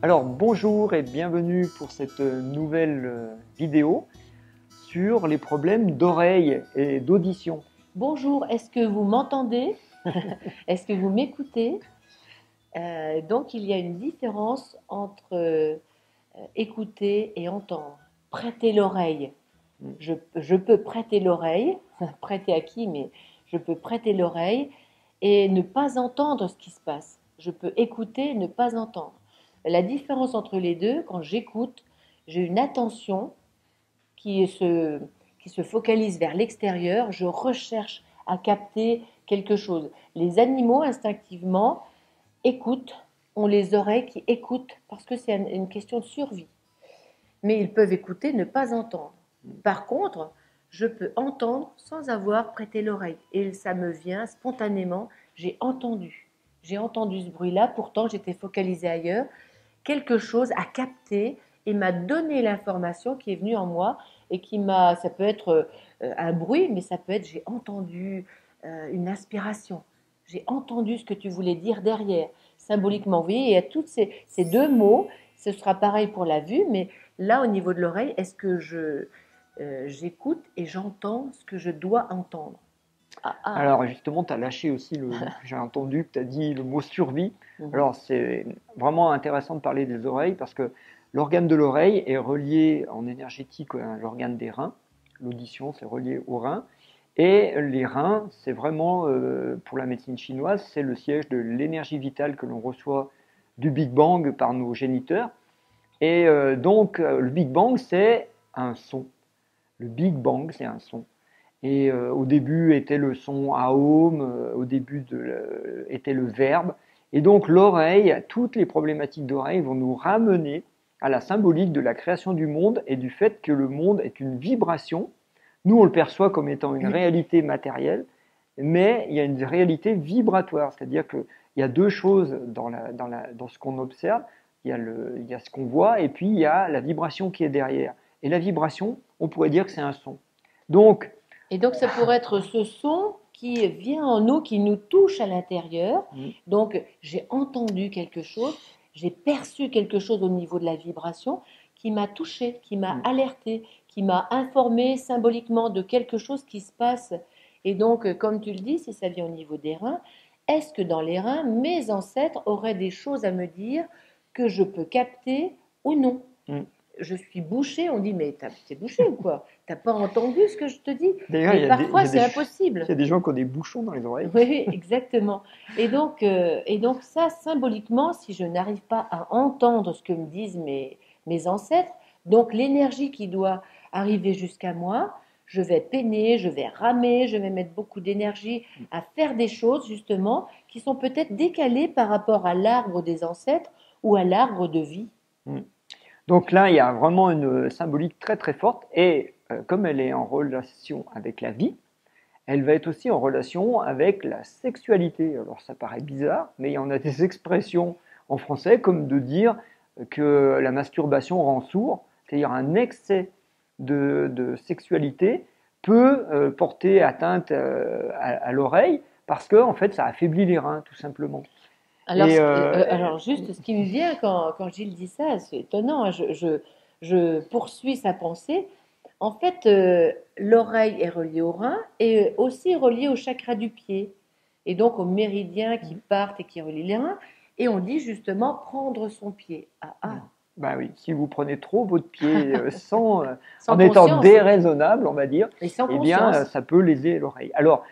Alors bonjour et bienvenue pour cette nouvelle vidéo sur les problèmes d'oreille et d'audition. Bonjour, est-ce que vous m'entendez? Est-ce que vous m'écoutez? Donc il y a une différence entre écouter et entendre. Prêter l'oreille. Je peux prêter l'oreille, prêter à qui, mais je peux prêter l'oreille et ne pas entendre ce qui se passe. Je peux écouter et ne pas entendre. La différence entre les deux, quand j'écoute, j'ai une attention qui se, qui se focalise vers l'extérieur, je recherche à capter quelque chose. Les animaux, instinctivement, écoutent, ont les oreilles qui écoutent parce que c'est une question de survie. Mais ils peuvent écouter, ne pas entendre. Par contre, je peux entendre sans avoir prêté l'oreille. Et ça me vient spontanément, j'ai entendu. J'ai entendu ce bruit-là, pourtant j'étais focalisée ailleurs. Quelque chose a capté et m'a donné l'information qui est venue en moi et ça peut être un bruit, mais ça peut être j'ai entendu une inspiration. J'ai entendu ce que tu voulais dire derrière. Symboliquement, vous voyez, il y a tous ces deux mots. Ce sera pareil pour la vue, mais là, au niveau de l'oreille, est-ce que j'écoute et j'entends ce que je dois entendre? Alors justement, tu as lâché aussi, j'ai entendu que tu as dit le mot survie. Alors c'est vraiment intéressant de parler des oreilles parce que l'organe de l'oreille est relié en énergétique à l'organe des reins. L'audition, c'est relié aux reins. Et les reins, c'est vraiment, pour la médecine chinoise, c'est le siège de l'énergie vitale que l'on reçoit du Big Bang par nos géniteurs. Et donc, le Big Bang, c'est un son. Le Big Bang, c'est un son. Et au début était le son Aum, au début était le verbe. Et donc l'oreille, toutes les problématiques d'oreille vont nous ramener à la symbolique de la création du monde et du fait que le monde est une vibration. Nous, on le perçoit comme étant une réalité matérielle, mais il y a une réalité vibratoire. C'est-à-dire qu'il y a deux choses dans ce qu'on observe. Il y a ce qu'on voit et puis il y a la vibration qui est derrière. Et la vibration, on pourrait dire que c'est un son. Et donc, ça pourrait être ce son qui vient en nous, qui nous touche à l'intérieur. Donc, j'ai entendu quelque chose, j'ai perçu quelque chose au niveau de la vibration qui m'a touché, qui m'a alerté, qui m'a informé symboliquement de quelque chose qui se passe. Et donc, comme tu le dis, si ça vient au niveau des reins, est-ce que dans les reins, mes ancêtres auraient des choses à me dire que je peux capter ou non? Je suis bouché, on dit mais t'es bouché ou quoi? T'as pas entendu ce que je te dis? Mais parfois c'est impossible. Il y a des gens qui ont des bouchons dans les oreilles. Oui, exactement. Et donc ça, symboliquement, si je n'arrive pas à entendre ce que me disent mes ancêtres, donc l'énergie qui doit arriver jusqu'à moi, je vais peiner, je vais ramer, je vais mettre beaucoup d'énergie à faire des choses justement qui sont peut-être décalées par rapport à l'arbre des ancêtres ou à l'arbre de vie. Donc là, il y a vraiment une symbolique très très forte et comme elle est en relation avec la vie, elle va être aussi en relation avec la sexualité. Alors ça paraît bizarre, mais il y en a des expressions en français comme de dire que la masturbation rend sourd, c'est-à-dire un excès de sexualité peut porter atteinte à l'oreille parce que en fait ça affaiblit les reins tout simplement. Alors, juste, ce qui me vient quand Gilles dit ça, c'est étonnant, hein, je poursuis sa pensée. En fait, l'oreille est reliée au rein et aussi reliée au chakra du pied, et donc aux méridiens qui partent et qui relient les reins. Et on dit justement prendre son pied. Ben oui, si vous prenez trop votre pied en conscience, étant déraisonnable, on va dire, et sans eh bien, conscience. ça peut léser l'oreille. Alors,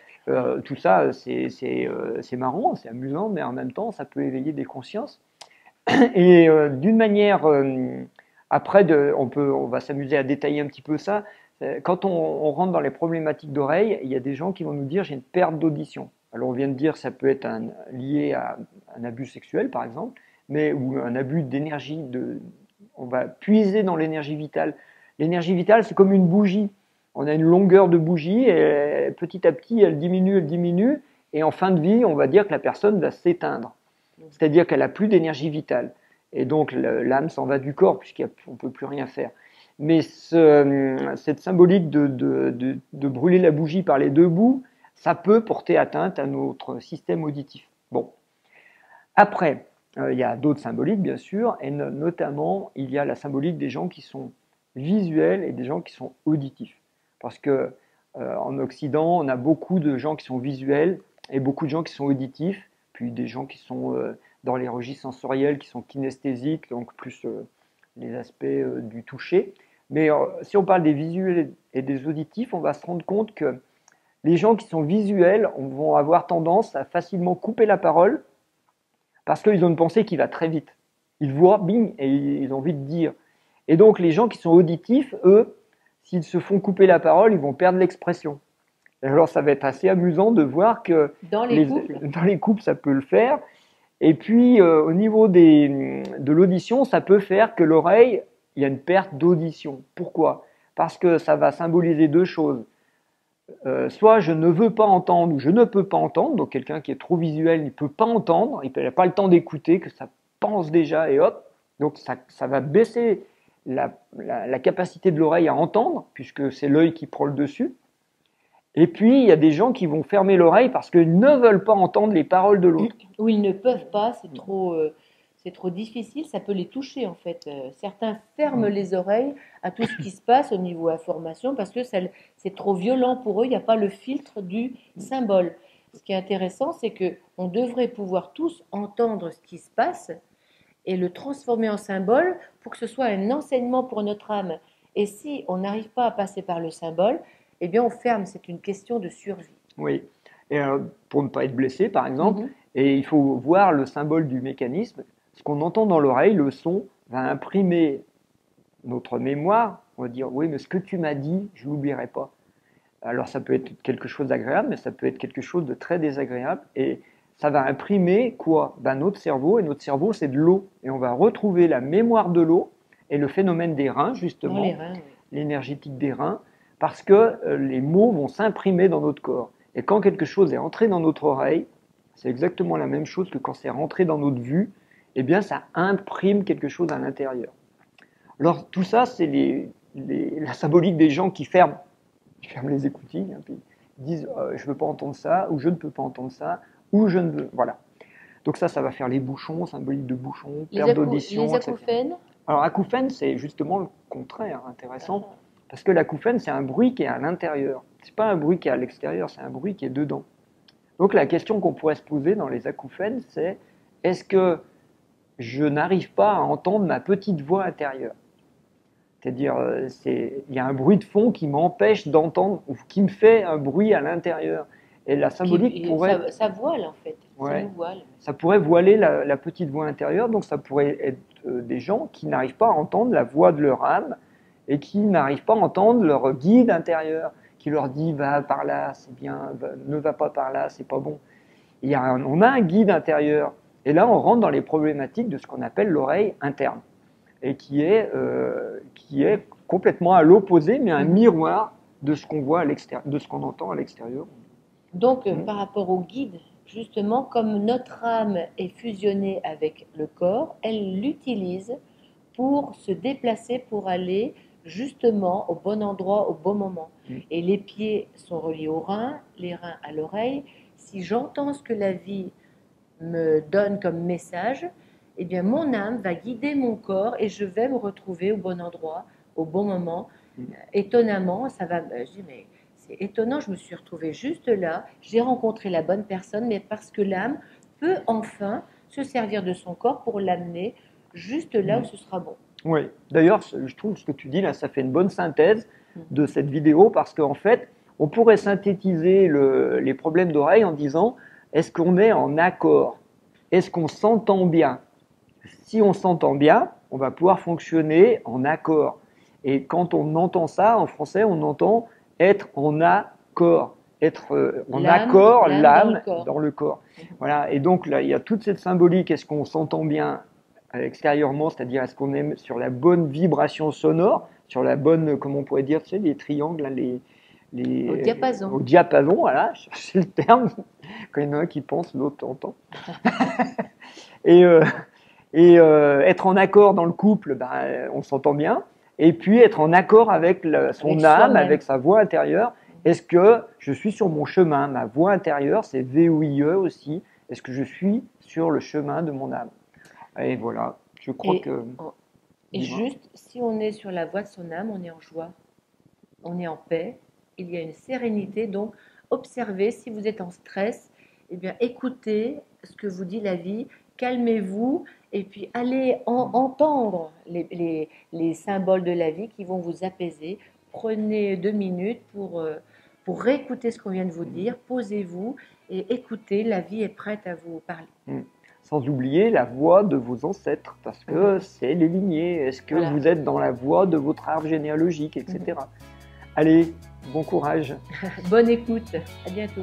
tout ça, c'est marrant, c'est amusant, mais en même temps, ça peut éveiller des consciences. Et d'une manière, après, on va s'amuser à détailler un petit peu ça. Quand on rentre dans les problématiques d'oreille, il y a des gens qui vont nous dire j'ai une perte d'audition. Alors on vient de dire ça peut être lié à un abus sexuel par exemple, ou un abus d'énergie. On va puiser dans l'énergie vitale. L'énergie vitale, c'est comme une bougie. On a une longueur de bougie et petit à petit, elle diminue. Et en fin de vie, on va dire que la personne va s'éteindre. C'est-à-dire qu'elle n'a plus d'énergie vitale. Et donc l'âme s'en va du corps puisqu'on ne peut plus rien faire. Mais cette symbolique de brûler la bougie par les deux bouts, ça peut porter atteinte à notre système auditif. Bon. Après, il y a d'autres symboliques, bien sûr, et notamment, il y a la symbolique des gens qui sont visuels et des gens qui sont auditifs. Parce que en Occident, on a beaucoup de gens qui sont visuels et beaucoup de gens qui sont auditifs, puis des gens qui sont dans les registres sensoriels, qui sont kinesthésiques, donc plus les aspects du toucher. Mais si on parle des visuels et des auditifs, on va se rendre compte que les gens qui sont visuels vont avoir tendance à facilement couper la parole parce qu'ils ont une pensée qui va très vite. Ils voient, bing, et ils ont envie de dire. Et donc les gens qui sont auditifs, eux, s'ils se font couper la parole, ils vont perdre l'expression. Alors ça va être assez amusant de voir que dans les couples, ça peut le faire. Et puis au niveau de l'audition, ça peut faire que l'oreille, il y a une perte d'audition. Pourquoi? Parce que ça va symboliser deux choses. Soit je ne veux pas entendre ou je ne peux pas entendre, donc quelqu'un qui est trop visuel, il ne peut pas entendre, il n'a pas le temps d'écouter, que ça pense déjà et hop, donc ça va baisser la capacité de l'oreille à entendre, puisque c'est l'œil qui prend le dessus. Et puis il y a des gens qui vont fermer l'oreille parce qu'ils ne veulent pas entendre les paroles de l'autre. Ou ils ne peuvent pas, c'est trop difficile, ça peut les toucher en fait. Certains ferment les oreilles à tout ce qui se passe au niveau information parce que c'est trop violent pour eux, il n'y a pas le filtre du symbole. Ce qui est intéressant, c'est qu'on devrait pouvoir tous entendre ce qui se passe et le transformer en symbole pour que ce soit un enseignement pour notre âme. Et si on n'arrive pas à passer par le symbole, eh bien on ferme, c'est une question de survie. Oui, et pour ne pas être blessé par exemple, et il faut voir le symbole du mécanisme. Ce qu'on entend dans l'oreille, le son, va imprimer notre mémoire. On va dire, oui, mais ce que tu m'as dit, je ne l'oublierai pas. Alors ça peut être quelque chose d'agréable, mais ça peut être quelque chose de très désagréable. Et ça va imprimer quoi? Notre cerveau, et notre cerveau, c'est de l'eau. Et on va retrouver la mémoire de l'eau et le phénomène des reins, justement, l'énergétique des reins, parce que les mots vont s'imprimer dans notre corps. Et quand quelque chose est entré dans notre oreille, c'est exactement la même chose que quand c'est rentré dans notre vue, eh bien ça imprime quelque chose à l'intérieur. Alors tout ça, c'est la symbolique des gens qui ferment les écoutilles, puis ils disent je ne veux pas entendre ça, ou je ne peux pas entendre ça, ou je ne veux. Voilà. Donc ça va faire les bouchons, symbolique de bouchons, perte d'audition. Les acouphènes? Alors acouphène, c'est justement le contraire, intéressant, parce que l'acouphène, c'est un bruit qui est à l'intérieur. C'est pas un bruit qui est à l'extérieur, c'est un bruit qui est dedans. Donc la question qu'on pourrait se poser dans les acouphènes, c'est est-ce que je n'arrive pas à entendre ma petite voix intérieure? C'est-à-dire, il y a un bruit de fond qui m'empêche d'entendre, ou qui me fait un bruit à l'intérieur. Et la symbolique pourrait... Ça voile en fait, ouais, ça nous voile. Ça pourrait voiler la petite voix intérieure, donc ça pourrait être des gens qui n'arrivent pas à entendre la voix de leur âme, et qui n'arrivent pas à entendre leur guide intérieur, qui leur dit « va par là, c'est bien, ne va pas par là, c'est pas bon ». On a un guide intérieur, et là on rentre dans les problématiques de ce qu'on appelle l'oreille interne, et qui est complètement à l'opposé, mais un miroir de ce qu'on voit à l'extérieur, de ce qu'on entend à l'extérieur. Donc par rapport au guide, justement, comme notre âme est fusionnée avec le corps, elle l'utilise pour se déplacer, pour aller justement au bon endroit, au bon moment. Et les pieds sont reliés aux reins, les reins à l'oreille. Si j'entends ce que la vie me donne comme message, eh bien mon âme va guider mon corps et je vais me retrouver au bon endroit, au bon moment. Étonnamment, ça va. Je dis mais c'est étonnant, je me suis retrouvée juste là, j'ai rencontré la bonne personne, mais parce que l'âme peut enfin se servir de son corps pour l'amener juste là où ce sera bon. Oui, d'ailleurs, je trouve ce que tu dis là, ça fait une bonne synthèse de cette vidéo, parce qu'en fait, on pourrait synthétiser les problèmes d'oreille en disant, est-ce qu'on est en accord? Est-ce qu'on s'entend bien? Si on s'entend bien, on va pouvoir fonctionner en accord. Et quand on entend ça, en français, on entend être en accord. Être en accord, l'âme dans le corps. Voilà. Et donc là, il y a toute cette symbolique, est-ce qu'on s'entend bien extérieurement, c'est-à-dire est-ce qu'on est sur la bonne vibration sonore, sur la bonne, comment on pourrait dire, tu sais, les triangles, au diapason. Au diapason, voilà, c'est le terme. Quand il y en a un qui pense, l'autre entend. et être en accord dans le couple, on s'entend bien. Et puis être en accord avec son âme, avec sa voix intérieure. Est-ce que je suis sur mon chemin? Ma voix intérieure, c'est VOIE aussi. Est-ce que je suis sur le chemin de mon âme? Et voilà, je crois Et, que... et Dis-moi. juste, si on est sur la voie de son âme, on est en joie, on est en paix, il y a une sérénité. Donc, observez, si vous êtes en stress, eh bien, écoutez ce que vous dit la vie, calmez-vous, et puis allez entendre les symboles de la vie qui vont vous apaiser. Prenez 2 minutes pour réécouter ce qu'on vient de vous dire, posez-vous et écoutez, la vie est prête à vous parler. Sans oublier la voie de vos ancêtres, parce que c'est les lignées. Est-ce que Voilà. vous êtes dans la voie de votre arbre généalogique, etc. Allez, bon courage. Bonne écoute, à bientôt.